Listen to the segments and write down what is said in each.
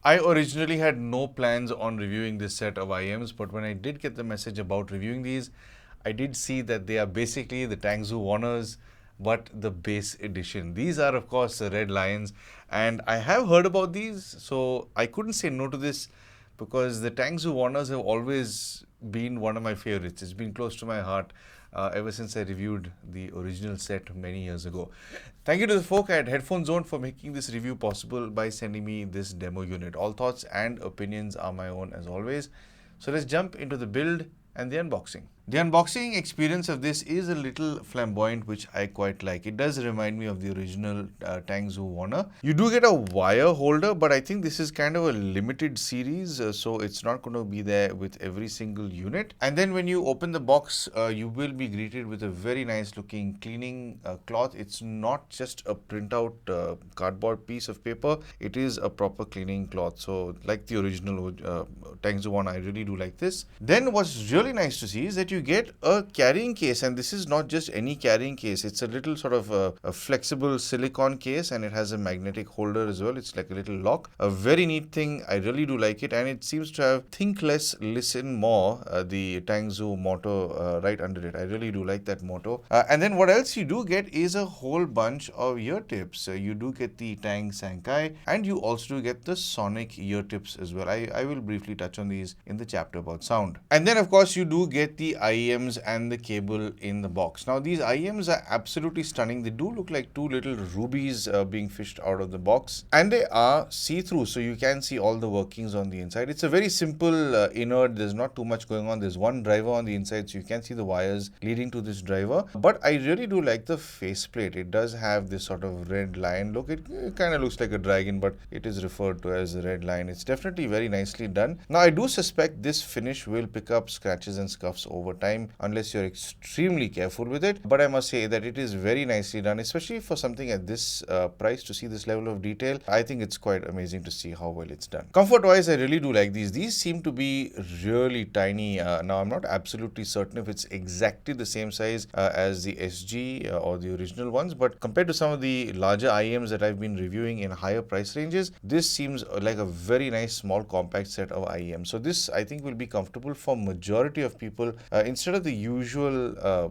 I originally had no plans on reviewing this set of IMs, but when I did get the message about reviewing these, I did see that they are basically the Tangzu Wan'ers, but the bass edition. These are, of course, the Red Lions, and I have heard about these, so I couldn't say no to this because the Tangzu Wan'ers have always been one of my favorites. It's been close to my heart ever since I reviewed the original set many years ago. Thank you to the folk at Headphone Zone for making this review possible by sending me this demo unit. All thoughts and opinions are my own as always. So let's jump into the build and the unboxing. The unboxing experience of this is a little flamboyant, which I quite like. It does remind me of the original Tangzu Wan'er. You do get a wire holder, but I think this is kind of a limited series, so it's not going to be there with every single unit. And then when you open the box, you will be greeted with a very nice looking cleaning cloth. It's not just a printout cardboard piece of paper. It is a proper cleaning cloth. So like the original Tangzu Wan'er, I really do like this. Then what's really nice to see is that you get a carrying case, and this is not just any carrying case. It's a little sort of a flexible silicone case, and it has a magnetic holder as well. It's like a little lock. A very neat thing. I really do like it, and it seems to have think less, listen more, the Tangzu motto right under it. I really do like that motto. And then what else you do get is a whole bunch of ear tips. You do get the Tang Sankai, and you also do get the sonic ear tips as well. I will briefly touch on these in the chapter about sound. And then of course you do get the IEMs and the cable in the box. Now these IEMs are absolutely stunning. They do look like two little rubies being fished out of the box, and they are see-through, so you can see all the workings on the inside. It's a very simple inert. There's not too much going on. There's one driver on the inside, so you can see the wires leading to this driver. But I really do like the faceplate. It does have this sort of red lion look. It kind of looks like a dragon, but it is referred to as a red lion. It's definitely very nicely done. Now I do suspect this finish will pick up scratches and scuffs over time unless you're extremely careful with it, but I must say that it is very nicely done, especially for something at this price. To see this level of detail, I think it's quite amazing to see how well it's done. Comfort wise, I really do like these seem to be really tiny. Now I'm not absolutely certain if it's exactly the same size as the SG or the original ones, but compared to some of the larger IEMs that I've been reviewing in higher price ranges, this seems like a very nice small compact set of IEMs. So this I think will be comfortable for majority of people instead of the usual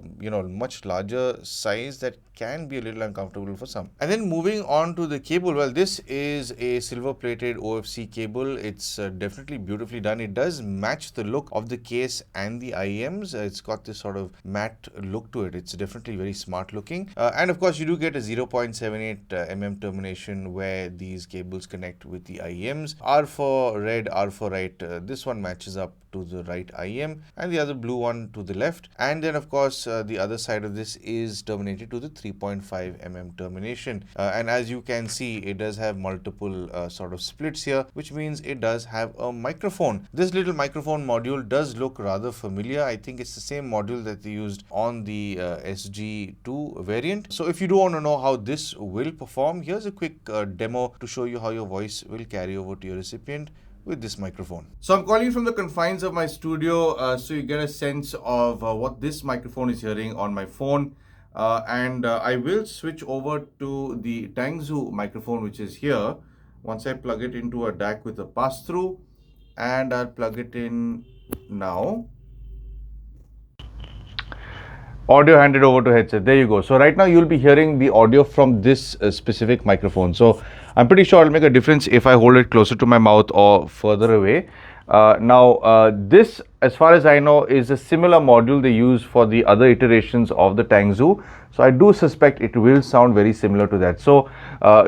much larger size that can be a little uncomfortable for some. And then moving on to the cable, well, this is a silver plated OFC cable. It's definitely beautifully done. It does match the look of the case and the IEMs. It's got this sort of matte look to it. It's definitely very smart looking, and of course you do get a 0.78 mm termination where these cables connect with the IEMs. R for red, R for right. This one matches up to the right IEM and the other blue one to the left, and then of course the other side of this is terminated to the 3.5 mm termination, and as you can see, it does have multiple sort of splits here, which means it does have a microphone. This little microphone module does look rather familiar. I think it's the same module that they used on the SG2 variant. So if you do want to know how this will perform, here's a quick demo to show you how your voice will carry over to your recipient with this microphone. So I'm calling from the confines of my studio, so you get a sense of what this microphone is hearing on my phone, and I will switch over to the Tangzu microphone, which is here, once I plug it into a DAC with a pass-through, and I'll plug it in now. Audio handed over to headset. There you go. So right now you'll be hearing the audio from this specific microphone. So I'm pretty sure it'll make a difference if I hold it closer to my mouth or further away. This, as far as I know, is a similar module they use for the other iterations of the Tangzu. So I do suspect it will sound very similar to that. So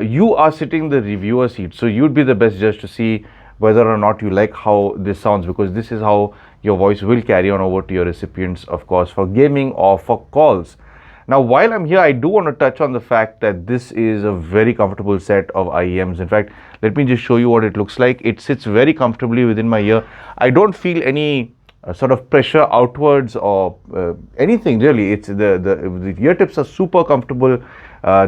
you are sitting in the reviewer seat, so you'd be the best judge to see whether or not you like how this sounds, because this is how your voice will carry on over to your recipients, of course, for gaming or for calls. Now, while I'm here, I do want to touch on the fact that this is a very comfortable set of IEMs. In fact, let me just show you what it looks like. It sits very comfortably within my ear. I don't feel any sort of pressure outwards or anything really. It's the ear tips are super comfortable.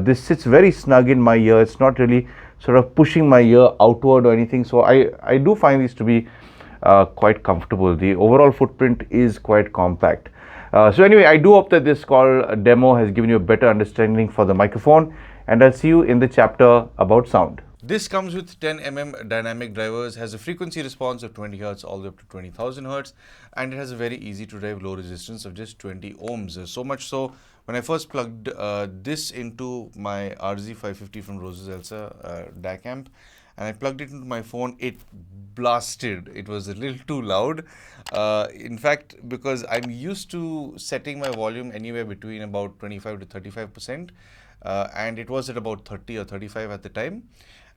This sits very snug in my ear. It's not really sort of pushing my ear outward or anything. So I do find these to be quite comfortable. The overall footprint is quite compact. So anyway, I do hope that this call demo has given you a better understanding for the microphone, and I'll see you in the chapter about sound. This comes with 10 dynamic drivers, has a frequency response of 20 Hz all the way up to 20,000 Hz, and it has a very easy to drive low resistance of just 20 ohms. So much so, when I first plugged this into my RZ550 from Rose's Elsa DAC amp, and I plugged it into my phone, it blasted. It was a little too loud. In fact, because I'm used to setting my volume anywhere between about 25 to 35%, and it was at about 30 or 35 at the time.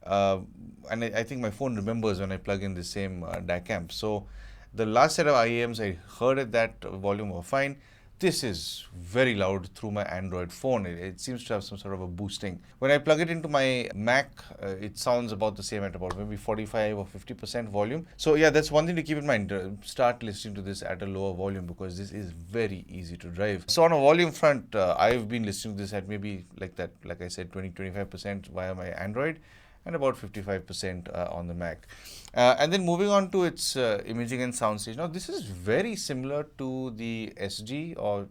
And I think my phone remembers when I plug in the same DAC amp. So the last set of IEMs I heard at that volume were fine. This is very loud through my Android phone. It seems to have some sort of a boosting. When I plug it into my Mac, it sounds about the same at about maybe 45 or 50% volume. So yeah, that's one thing to keep in mind. Start listening to this at a lower volume because this is very easy to drive. So on a volume front, I've been listening to this at maybe like that, like I said, 20-25% via my Android, and about 55% on the Mac. And then moving on to its imaging and soundstage. Now, this is very similar to the SG, or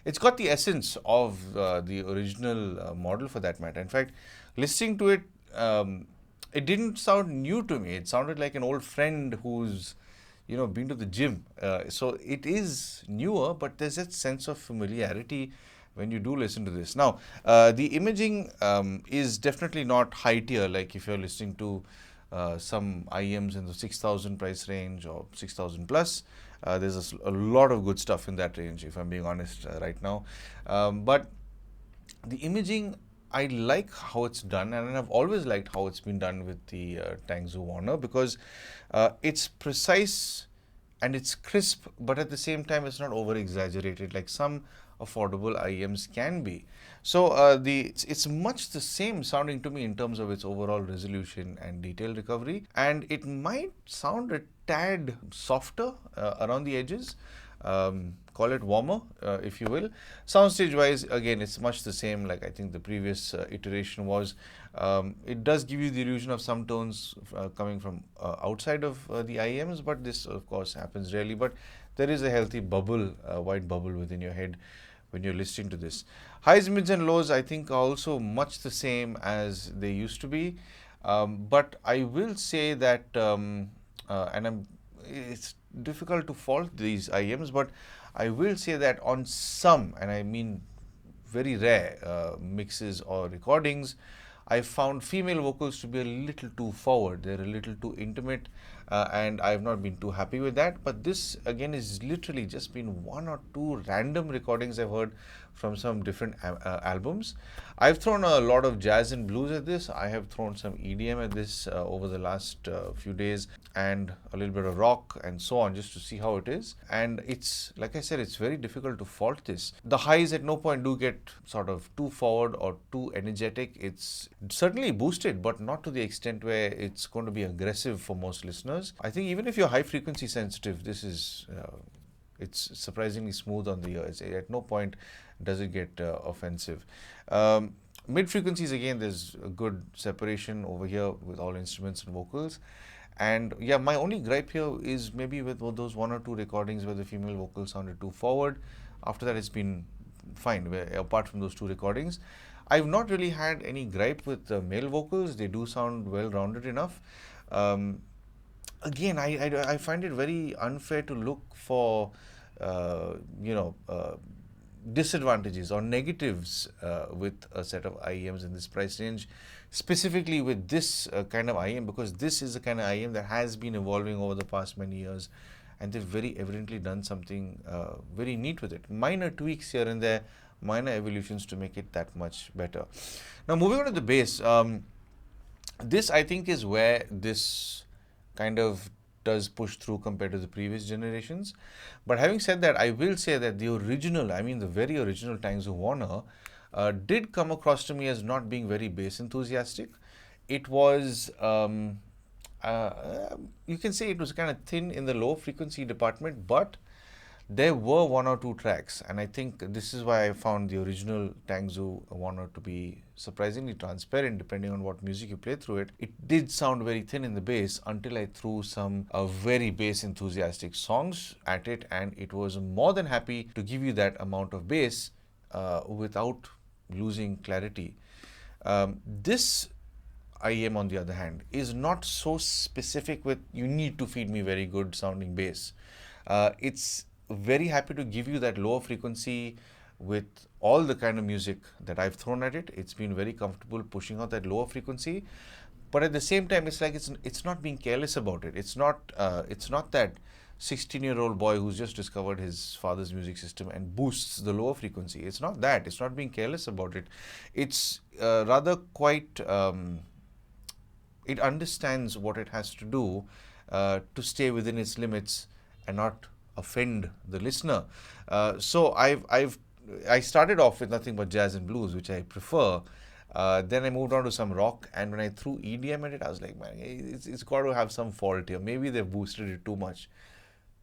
it's got the essence of the original model for that matter. In fact, listening to it, it didn't sound new to me. It sounded like an old friend who's been to the gym. So it is newer, but there's that sense of familiarity when you do listen to this. Now, the imaging is definitely not high tier, like if you're listening to some IEMs in the 6,000 price range or 6,000 plus. There's a lot of good stuff in that range, if I'm being honest right now. But the imaging, I like how it's done, and I've always liked how it's been done with the Tangzu Wan'er, because it's precise and it's crisp, but at the same time it's not over exaggerated like some affordable IEMs can be. So it's much the same sounding to me in terms of its overall resolution and detail recovery, and it might sound a tad softer around the edges. Call it warmer, if you will. Soundstage wise, again, it's much the same like I think the previous iteration was. It does give you the illusion of some tones coming from outside of the IEMs, but this of course happens rarely. But there is a healthy bubble, white bubble within your head when you're listening to this. Highs, mids and lows I think are also much the same as they used to be. But I will say that, it's difficult to fault these IEMs, but I will say that on some, and I mean very rare mixes or recordings, I found female vocals to be a little too forward. They're a little too intimate, and I've not been too happy with that. But this again is literally just been one or two random recordings I've heard from some different albums. I've thrown a lot of jazz and blues at this. I have thrown some EDM at this over the last few days, and a little bit of rock and so on, just to see how it is. And it's, like I said, it's very difficult to fault this. The highs at no point do get sort of too forward or too energetic. It's certainly boosted, but not to the extent where it's going to be aggressive for most listeners. I think even if you're high frequency sensitive, this is it's surprisingly smooth on the ear. At no point does it get offensive. Mid frequencies, again, there's a good separation over here with all instruments and vocals. And yeah, my only gripe here is maybe with those one or two recordings where the female vocals sounded too forward. After that, it's been fine, apart from those two recordings. I've not really had any gripe with the male vocals. They do sound well-rounded enough. Again, I find it very unfair to look for, disadvantages or negatives with a set of IEMs in this price range, specifically with this kind of IEM, because this is the kind of IEM that has been evolving over the past many years, and they've very evidently done something very neat with it. Minor tweaks here and there, minor evolutions to make it that much better. Now, moving on to the bass, this I think is where this kind of does push through compared to the previous generations. But having said that, I will say that the original, I mean the very original Tangzu Wan'er did come across to me as not being very bass enthusiastic. It was, you can say it was kind of thin in the low frequency department, but there were one or two tracks, and I think this is why I found the original Tangzu Wan'er to be surprisingly transparent depending on what music you play through it. It did sound very thin in the bass until I threw some very bass enthusiastic songs at it, and it was more than happy to give you that amount of bass without losing clarity. This IEM on the other hand is not so specific with you need to feed me very good sounding bass. It's very happy to give you that lower frequency with all the kind of music that I've thrown at it. It's been very comfortable pushing out that lower frequency, but at the same time, it's like it's not being careless about it. It's not that 16-year-old boy who's just discovered his father's music system and boosts the lower frequency. It's not that. It's not being careless about it. It's rather quite. It understands what it has to do to stay within its limits and not offend the listener. So I started off with nothing but jazz and blues, which I prefer. Then I moved on to some rock, and when I threw EDM at it, I was like, man, it's got to have some fault here. Maybe they've boosted it too much,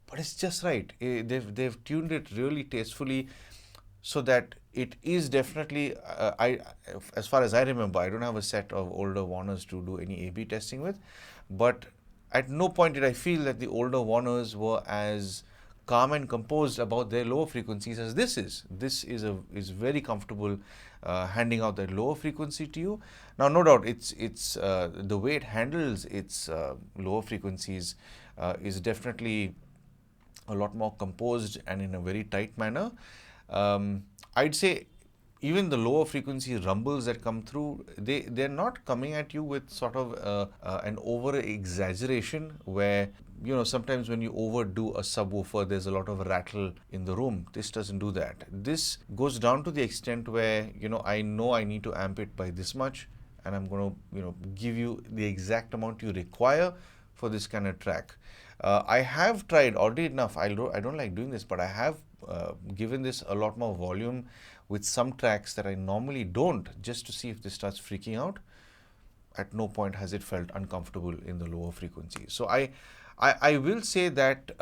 but it's just right. They've tuned it really tastefully, so that it is definitely. As far as I remember, I don't have a set of older Waners to do any A/B testing with, but at no point did I feel that the older Waners were as calm and composed about their lower frequencies as this is. This is very comfortable handing out that lower frequency to you. Now, no doubt, it's the way it handles its lower frequencies is definitely a lot more composed and in a very tight manner. I'd say even the lower frequency rumbles that come through, they're not coming at you with sort of an over exaggeration where, you know, sometimes when you overdo a subwoofer, there's a lot of rattle in the room. This doesn't do that. This goes down to the extent where, you know I need to amp it by this much, and I'm going to, you know, give you the exact amount you require for this kind of track. I have tried, oddly enough, I don't like doing this, but I have given this a lot more volume with some tracks that I normally don't, just to see if this starts freaking out. At no point has it felt uncomfortable in the lower frequency. So I will say that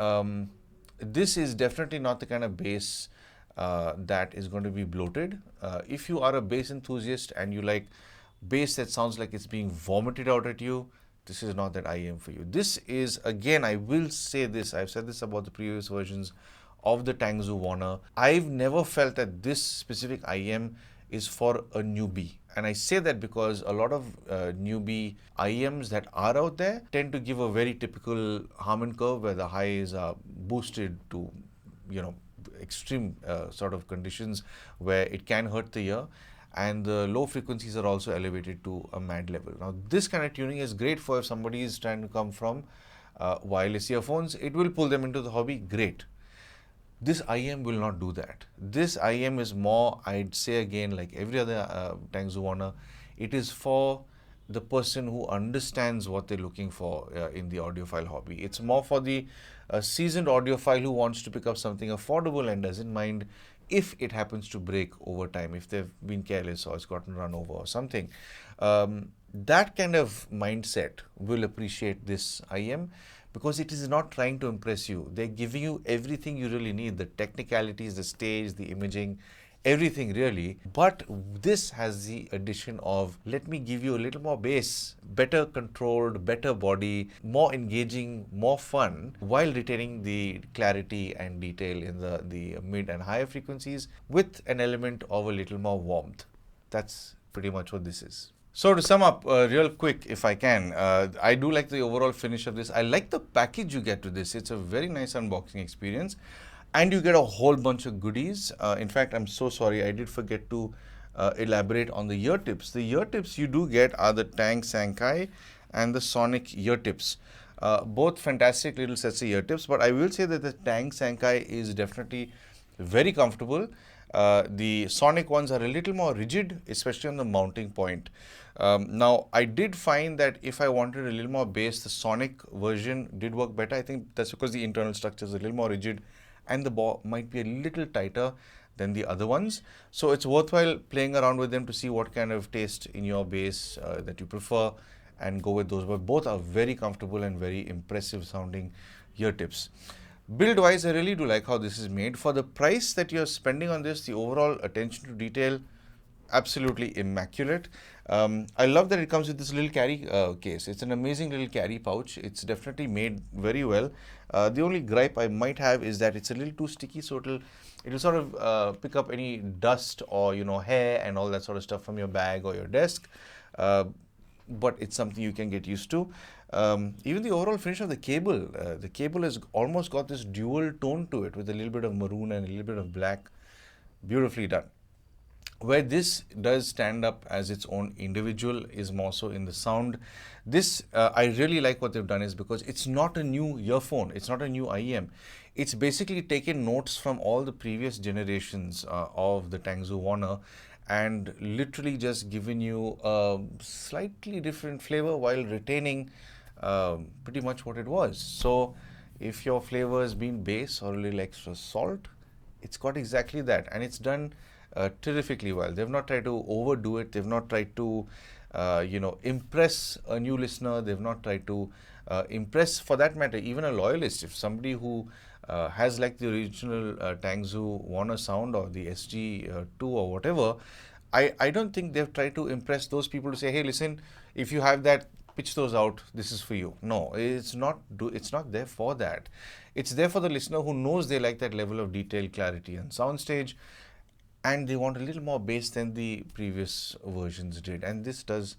this is definitely not the kind of bass that is going to be bloated. If you are a bass enthusiast and you like bass that sounds like it's being vomited out at you, this is not that IEM for you. This is, again, I will say this, I've said this about the previous versions of the Tangzu Wan'er. I've never felt that this specific IEM is for a newbie. And I say that because a lot of newbie IEMs that are out there tend to give a very typical Harman curve where the highs are boosted to, you know, extreme sort of conditions where it can hurt the ear. And the low frequencies are also elevated to a mad level. Now, this kind of tuning is great for if somebody is trying to come from wireless earphones. It will pull them into the hobby, great. This IEM will not do that. This IEM is more, I'd say again, like every other Tangzu Wan'er, it is for the person who understands what they're looking for in the audiophile hobby. It's more for the seasoned audiophile who wants to pick up something affordable and doesn't mind if it happens to break over time, if they've been careless or it's gotten run over or something. That kind of mindset will appreciate this IEM because it is not trying to impress you. They're giving you everything you really need, the technicalities, the stage, the imaging, everything really. But this has the addition of, let me give you a little more bass, better controlled, better body, more engaging, more fun, while retaining the clarity and detail in the mid and higher frequencies with an element of a little more warmth. That's pretty much what this is. So to sum up real quick, if I can, I do like the overall finish of this. I like the package you get to this. It's a very nice unboxing experience. And you get a whole bunch of goodies. In fact, I'm so sorry, I did forget to elaborate on the ear tips. The ear tips you do get are the Tang Sankai and the Sonic ear tips. Both fantastic little sets of ear tips, but I will say that the Tang Sankai is definitely very comfortable. The Sonic ones are a little more rigid, especially on the mounting point. Now, I did find that if I wanted a little more bass, the Sonic version did work better. I think that's because the internal structure is a little more rigid and the ball might be a little tighter than the other ones. So it's worthwhile playing around with them to see what kind of taste in your bass that you prefer and go with those. But both are very comfortable and very impressive sounding ear tips. Build wise, I really do like how this is made. For the price that you're spending on this, the overall attention to detail, absolutely immaculate. I love that it comes with this little carry case. It's an amazing little carry pouch. It's definitely made very well. The only gripe I might have is that it's a little too sticky, so it'll sort of pick up any dust or hair and all that sort of stuff from your bag or your desk. but it's something you can get used to. Even the overall finish of the cable has almost got this dual tone to it with a little bit of maroon and a little bit of black. Beautifully done. Where this does stand up as its own individual is more so in the sound. This, I really like what they've done is because it's not a new earphone, it's not a new IEM. It's basically taken notes from all the previous generations of the Tangzu Wan'er and literally just given you a slightly different flavor while retaining pretty much what it was. So if your flavor has been bass or a little extra salt, it's got exactly that, and it's done terrifically well. They've not tried to overdo it. They've not tried to, impress a new listener. They've not tried to impress, for that matter, even a loyalist. If somebody who has like the original Tangzu Wan'er sound or the SG2 or whatever, I don't think they've tried to impress those people to say, hey, listen, if you have that, pitch those out, this is for you. No, it's not there for that. It's there for the listener who knows they like that level of detail, clarity and soundstage, and they want a little more bass than the previous versions did, and this does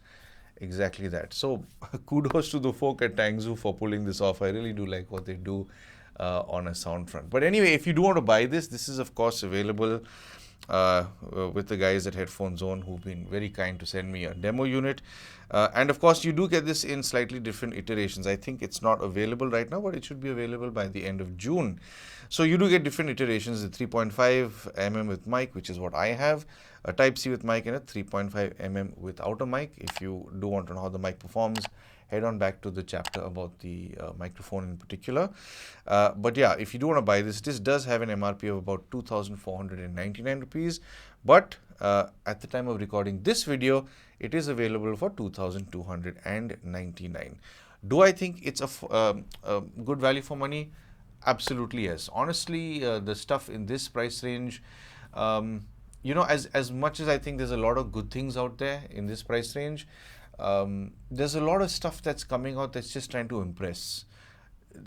exactly that. So kudos to the folk at Tangzu for pulling this off. I really do like what they do on a sound front. But anyway, if you do want to buy this, this is of course available with the guys at Headphone Zone, who've been very kind to send me a demo unit. And of course, you do get this in slightly different iterations. I think it's not available right now, but it should be available by the end of June. So you do get different iterations, the 3.5mm with mic, which is what I have, a Type-C with mic, and a 3.5mm without a mic. If you do want to know how the mic performs, head on back to the chapter about the microphone in particular. But yeah, if you do want to buy this, this does have an MRP of about 2,499 rupees. But at the time of recording this video, it is available for 2,299. Do I think it's a good value for money? Absolutely yes. Honestly, the stuff in this price range, as much as I think there's a lot of good things out there in this price range, there's a lot of stuff that's coming out that's just trying to impress.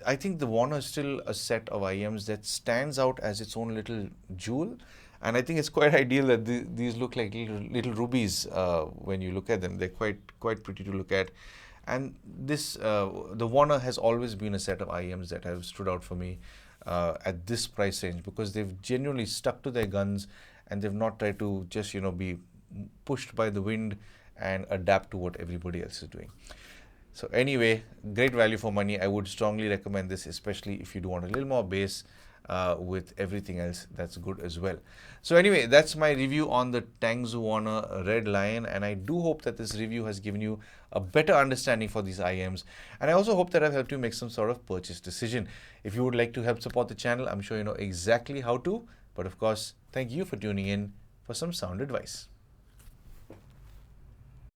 I think the Wan'er is still a set of IEMs that stands out as its own little jewel, and I think it's quite ideal that these look like little rubies when you look at them. They're quite pretty to look at. And this, the Wan'er has always been a set of IEMs that have stood out for me at this price range, because they've genuinely stuck to their guns and they've not tried to just, be pushed by the wind and adapt to what everybody else is doing. So anyway, great value for money. I would strongly recommend this, especially if you do want a little more bass with everything else that's good as well. So anyway, that's my review on the Tangzu Wan'er Red Lion, and I do hope that this review has given you a better understanding for these IEMs, and I also hope that I've helped you make some sort of purchase decision. If you would like to help support the channel, I'm sure you know exactly how to, but of course, thank you for tuning in for some sound advice.